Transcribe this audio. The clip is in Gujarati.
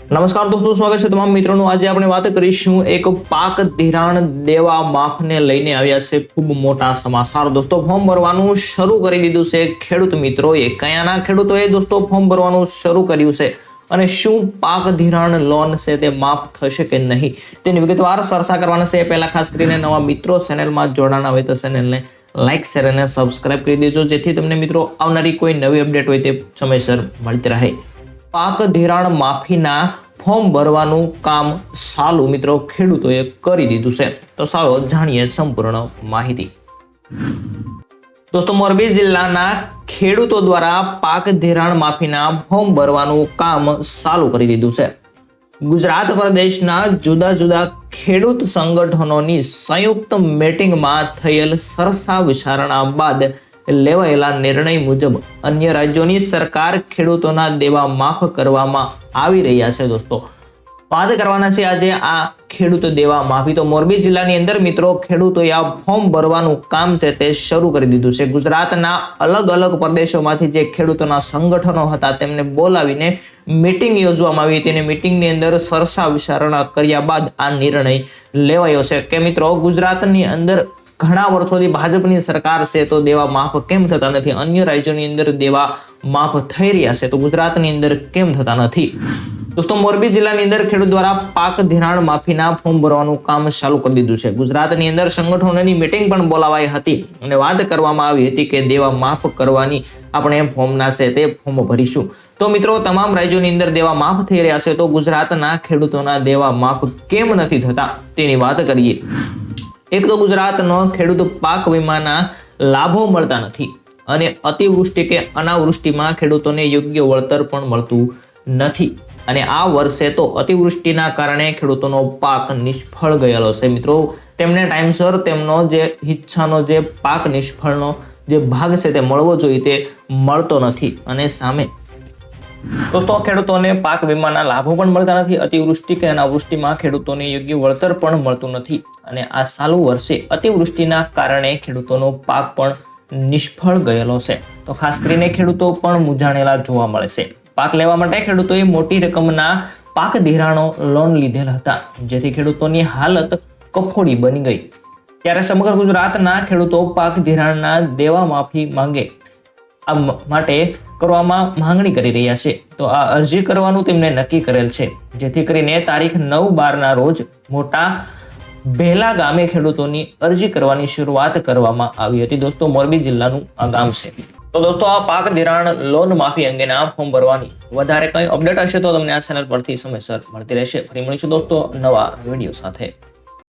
નમસ્કાર દોસ્તો, સ્વાગત છે તમામ મિત્રોનું। આજે આપણે વાત કરીશું એક પાક ધિરાણ દેવા માફને લઈને આવ્યા છે ખૂબ મોટા સમાચાર। દોસ્તો, ફોર્મ ભરવાનું શરૂ કરી દીધું છે ખેડૂત મિત્રોએ। કયાના ખેડૂતોએ દોસ્તો ફોર્મ ભરવાનું શરૂ કર્યું છે અને શું પાક ધિરાણ લોન છે તે માફ થશે કે નહીં તેની વિગતવાર ચર્ચા કરવાના છે। પહેલા ખાસ કરીને નવા મિત્રો ચેનલમાં જોડાણા હોય તો ચેનલને લાઈક શેર અને સબસ્ક્રાઇબ કરી દેજો, જેથી તમને મિત્રો આવનારી કોઈ નવી અપડેટ હોય તે સમયસર મળતી રહે। પાક ધિરાણ માફીના ફોર્મ ભરવાનું કામ ચાલુ મિત્રો ખેડૂતોએ કરી દીધું છે। તો ચાલો જાણીએ સંપૂર્ણ માહિતી। દોસ્તો, મોરબી જિલ્લાના ખેડૂતો દ્વારા પાક ધિરાણ માફીના ફોર્મ ભરવાનું કામ ચાલુ કરી દીધું છે। ગુજરાત પ્રદેશના જુદા જુદા ખેડૂત સંગઠનોની સંયુક્ત મીટિંગમાં થયેલ ચર્ચા વિચારણા બાદ લેવાયેલા નિર્ણય મુજબ અન્ય રાજ્યોની સરકાર ખેડૂતોના દેવા માફ કરવામાં આવી રહ્યા છે। દોસ્તો, વાત કરવાના છે આજે આ ખેડૂત દેવા માફી। તો મોરબી જિલ્લાની અંદર મિત્રો ખેડૂતોએ આ ફોર્મ ભરવાનું કામ છે તે શરૂ કરી દીધું છે। ગુજરાતના અલગ અલગ પ્રદેશોમાંથી જે ખેડૂતોના સંગઠનો હતા તેમને બોલાવીને મીટિંગ યોજવામાં આવી હતી અને મીટિંગની અંદર ચર્ચા વિચારણા કર્યા બાદ આ નિર્ણય લેવાયો છે કે મિત્રો ગુજરાતની અંદર ઘણા વર્ષોથી ભાજપની સરકાર છે તો દેવા માફ કેમ થતા નથી, અન્ય રાજ્યોની અંદર દેવા માફ થઈ રહ્યા છે તો ગુજરાતની અંદર કેમ થતા નથી। દોસ્તો, મોરબી જિલ્લાની અંદર ખેડૂત દ્વારા પાક ધિરાણ માફીના ફોર્મ ભરવાનું કામ ચાલુ કરી દીધું છે। ગુજરાતની અંદર સંગઠનોની મીટિંગ પણ બોલાવાઈ હતી અને વાત કરવામાં આવી હતી કે દેવા માફ કરવાની આપણે ફોર્મના છે તે ફોર્મ ભરીશું। તો મિત્રો, તમામ રાજ્યોની અંદર દેવા માફ થઈ રહ્યા છે તો ગુજરાતના ખેડૂતોના દેવા માફ કેમ નથી થતા તેની વાત કરીએ। એક તો ગુજરાતનો ખેડૂત પાક વીમાના લાભો મળતા નથી અને અતિવૃષ્ટિ કે અનાવૃષ્ટિમાં ખેડૂતોને યોગ્ય વળતર પણ મળતું નથી અને આ વર્ષે તો અતિવૃષ્ટિના કારણે ખેડૂતોનો પાક નિષ્ફળ ગયેલો છે। મિત્રો, તેમને ટાઈમસર તેમનો જે ઈચ્છાનો જે પાક નિષ્ફળનો જે ભાગ છે તે મળવો જોઈએ તે મળતો નથી અને સામે દોસ્તો ખેડૂતોને પાક વીમાના લાભો પણ મળતા નથી, અતિવૃષ્ટિ કે અનાવૃષ્ટિમાં ખેડૂતોને યોગ્ય વળતર પણ મળતું નથી અને આ ચાલુ વર્ષે અતિવૃષ્ટિના કારણે ખેડૂતોનો પાક પણ નિષ્ફળ ગયેલો છે। તો ખાસ કરીને ખેડૂતો પણ મૂંઝાણેલા જોવા મળે છે। પાક લેવા માટે ખેડૂતોએ મોટી રકમના પાક ધિરાણો લોન લીધેલ હતા, જેથી ખેડૂતોની હાલત કફોડી બની ગઈ। ત્યારે સમગ્ર ગુજરાતના ખેડૂતો પાક ધિરાણના દેવા માફી માંગે આ માટે કરવામાં માંગણી કરી રહ્યા છે। તો આ અરજી કરવાનું તેમને નક્કી કરેલ છે, જેથી કરીને તારીખ 9/12 રોજ મોટા ભેલા ગામે ખેડૂતોની અરજી કરવાની શરૂઆત કરવામાં આવી હતી। દોસ્તો, મોરબી જિલ્લાનું આ ગામ છે। તો દોસ્તો, આ પાક ધિરાણ લોન માફી અંગેના ફોર્મ ભરવાની વધારે કંઈ અપડેટ હશે તો તમને આ ચેનલ પરથી સમયસર મળતી રહેશે। ફરી મળીશું દોસ્તો નવા વિડીયો સાથે।